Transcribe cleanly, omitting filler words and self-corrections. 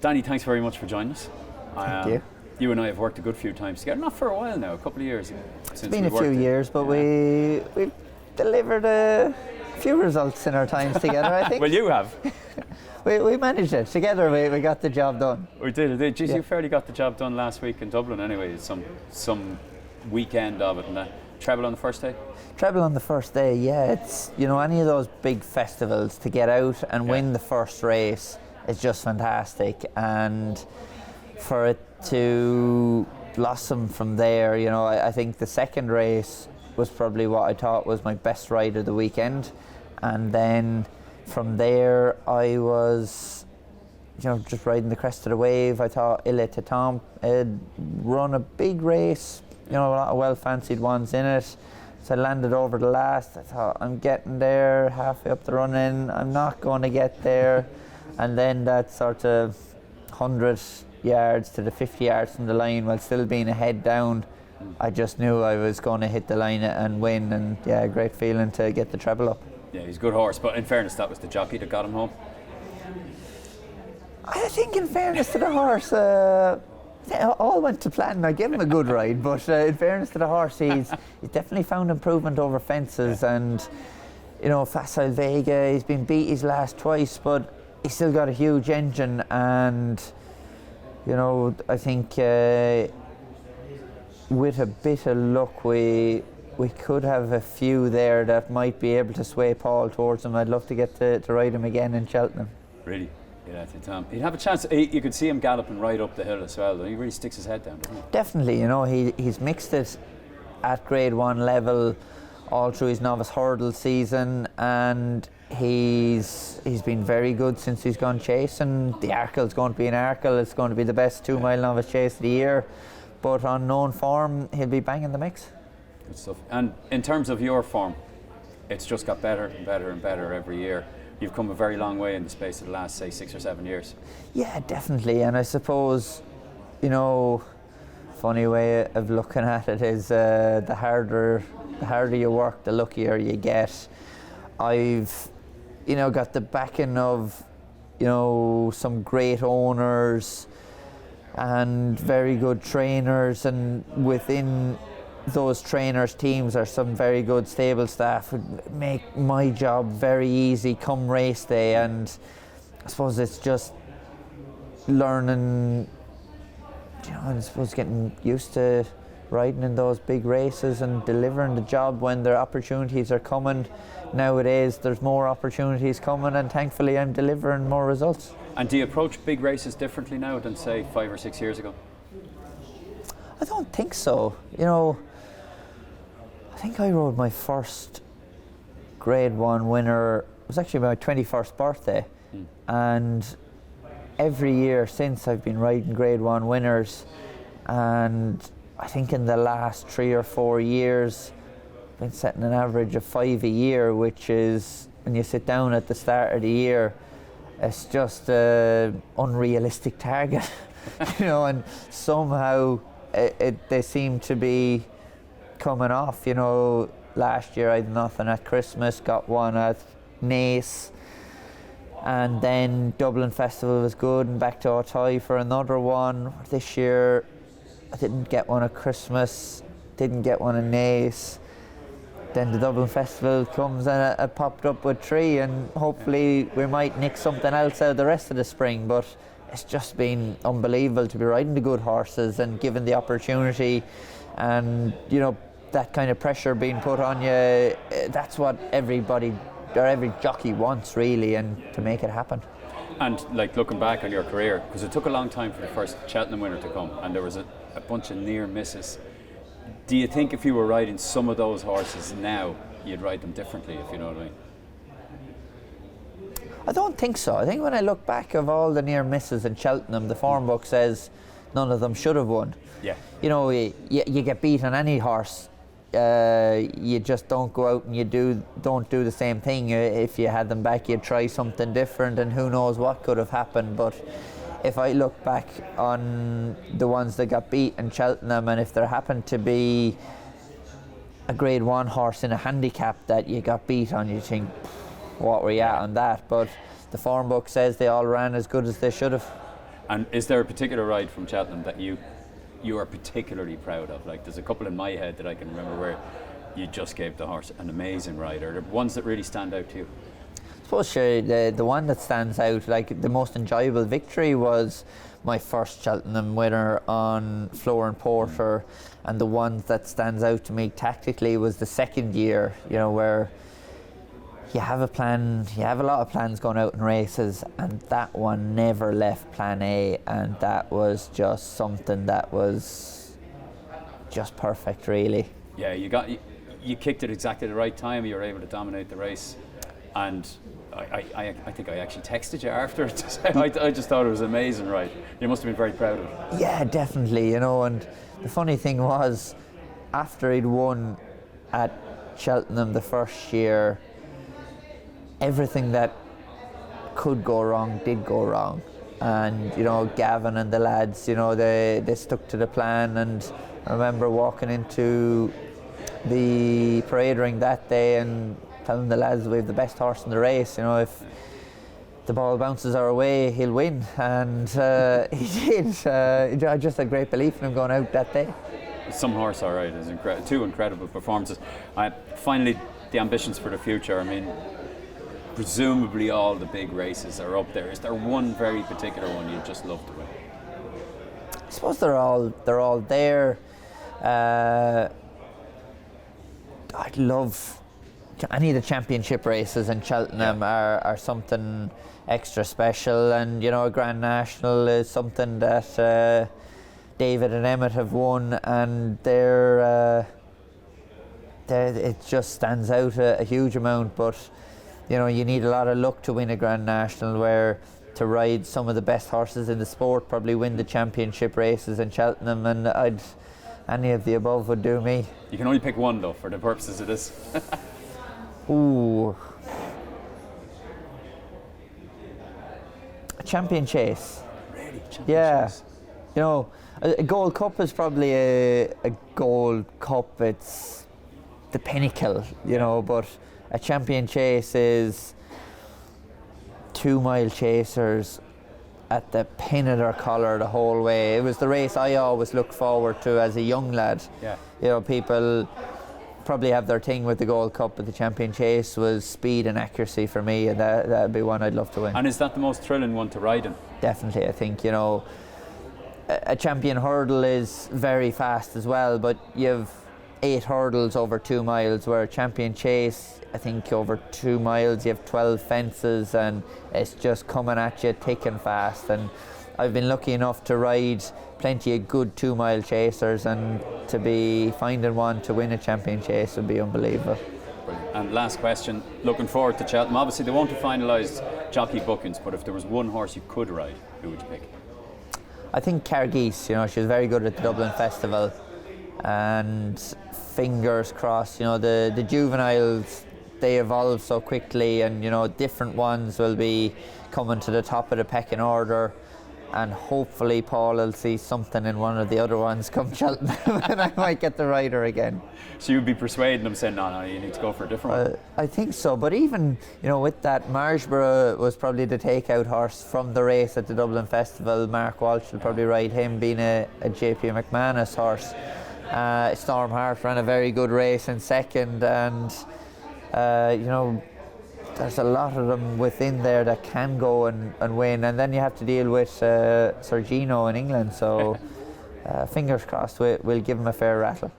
Danny, thanks very much for joining us. Thank you. You and I have worked a good few times together, not for a while now, a couple of years since It's been we a few worked. years, but we've delivered a few results in our times together, I think. Well, you have. We managed it. Together we got the job done. We did. Geez, Yeah. you fairly got the job done last week in Dublin anyway, some weekend of it and that. Treble on the first day? Treble on the first day, yeah. It's, any of those big festivals, to get out and win the first race is just fantastic. And for it to blossom from there, I think the second race was probably what I thought was my best ride of the weekend. And then from there I was just riding the crest of the wave. I thought Il Etait Temps had run a big race, a lot of well fancied ones in it. So I landed over the last. I thought, I'm getting there, halfway up the run-in, I'm not going to get there. And then that sort of 100 yards to the 50 yards from the line, while still being a head down, I just knew I was going to hit the line and win. And yeah, great feeling to get the treble up. Yeah, he's a good horse, but in fairness, that was the jockey that got him home. I think in fairness to the horse, all went to plan. I gave him a good ride, but in fairness to the horse, he's definitely found improvement over fences. And Facile Vega, he's been beat his last twice, but he's still got a huge engine. And I think with a bit of luck, we could have a few there that might be able to sway Paul towards him. I'd love to get to ride him again in Cheltenham. Really? Yeah, he'd have a chance. You could see him galloping right up the hill as well. He really sticks his head down, doesn't he? Definitely, he's mixed it at Grade 1 level all through his novice hurdle season, and he's been very good since he's gone chasing. The Arkle's going to be an Arkle. It's going to be the best 2 mile novice chase of the year, but on known form, he'll be banging the mix. Good stuff. And in terms of your form, it's just got better and better and better every year. You've come a very long way in the space of the last, say, 6 or 7 years. Yeah, definitely. And I suppose, funny way of looking at it is the harder you work, the luckier you get. I've, got the backing of, some great owners and very good trainers, and within those trainers' teams are some very good stable staff who make my job very easy come race day. And I suppose it's just learning, I suppose getting used to riding in those big races and delivering the job when their opportunities are coming. Nowadays there's more opportunities coming, and thankfully I'm delivering more results. And do you approach big races differently now than, say, 5 or 6 years ago? I don't think so. I think I rode my first Grade 1 winner. It was actually my 21st birthday. And every year since, I've been riding Grade 1 winners. And I think in the last 3 or 4 years, I've been setting an average of 5 a year, which is, when you sit down at the start of the year, it's just an unrealistic target. And somehow they seem to be coming off. Last year I had nothing at Christmas, got one at Naas, and then Dublin Festival was good, and back to Otay for another one. This year I didn't get one at Christmas, didn't get one at Naas. Then the Dublin Festival comes and it popped up with 3, and hopefully we might nick something else out the rest of the spring. But it's just been unbelievable to be riding the good horses and given the opportunity, and that kind of pressure being put on you. That's what everybody or every jockey wants, really, and to make it happen. And looking back on your career, because it took a long time for the first Cheltenham winner to come, and there was a bunch of near misses. Do you think if you were riding some of those horses now, you'd ride them differently, if you know what I mean? I don't think so. I think when I look back of all the near misses in Cheltenham, the form book says none of them should have won. Yeah. You get beat on any horse. You just don't go out and don't do the same thing. If you had them back, you'd try something different, and who knows what could have happened. But if I look back on the ones that got beat in Cheltenham, and if there happened to be a Grade 1 horse in a handicap that you got beat on, you think, what were you at on that? But the form book says they all ran as good as they should have. And is there a particular ride from Cheltenham that you are particularly proud of? Like, there's a couple in my head that I can remember where you just gave the horse an amazing ride, or the ones that really stand out to you. I suppose sure, the one that stands out, like the most enjoyable victory, was my first Cheltenham winner on Floor and Porter, and the one that stands out to me tactically was the second year, you know, where you have a plan, you have a lot of plans going out in races, and that one never left plan A, and that was just something that was just perfect, really. Yeah, you kicked it exactly the right time. You were able to dominate the race, and I think I actually texted you after it to say I just thought it was amazing, right? You must have been very proud of it. Yeah, definitely, you know, and the funny thing was, after he'd won at Cheltenham the first year, everything that could go wrong did go wrong. And, you know, Gavin and the lads, you know, they stuck to the plan, and I remember walking into the parade ring that day and telling the lads we have the best horse in the race, you know, if the ball bounces our way, he'll win, and he did. I just had great belief in him going out that day. Some horse, all right, is two incredible performances. Finally, the ambitions for the future. I mean, presumably all the big races are up there. Is there one very particular one you'd just love to win? I suppose they're all there. I'd love any of the championship races in Cheltenham are something extra special, and you know, a Grand National is something that David and Emmett have won, and it just stands out a huge amount. But you know, you need a lot of luck to win a Grand National, where to ride some of the best horses in the sport probably win the championship races in Cheltenham, and any of the above would do me. You can only pick one though for the purposes of this. Ooh. A Champion Chase. Really? Chase? You know, a Gold Cup is probably a Gold Cup. It's the pinnacle, you know, but a Champion Chase is 2 mile chasers at the pin of their collar the whole way. It was the race I always looked forward to as a young lad. Yeah. You know, people probably have their thing with the Gold Cup, but the Champion Chase was speed and accuracy for me, and that'd be one I'd love to win. And is that the most thrilling one to ride in? Definitely, I think, you know, a Champion Hurdle is very fast as well, but you have 8 hurdles over 2 miles, where a Champion Chase, I think over 2 miles you have 12 fences, and it's just coming at you thick and fast. And I've been lucky enough to ride plenty of good 2 mile chasers, and to be finding one to win a Champion Chase would be unbelievable. Brilliant. And last question, looking forward to Cheltenham. Obviously they won't have finalised jockey bookings, but if there was one horse you could ride, who would you pick? I think Cargeese, you know, she was very good at the Dublin Festival, and fingers crossed, you know, the juveniles, they evolve so quickly, and you know, different ones will be coming to the top of the pecking order, and hopefully Paul will see something in one of the other ones come Cheltenham and I might get the rider again. So you'd be persuading them, saying, no, you need to go for a different one? I think so, but even, you know, with that, Marshborough was probably the takeout horse from the race at the Dublin Festival. Mark Walsh will probably ride him, being a JP McManus horse. Storm Hart ran a very good race in second, and you know, there's a lot of them within there that can go and win, and then you have to deal with Sergino in England, so fingers crossed we'll give him a fair rattle.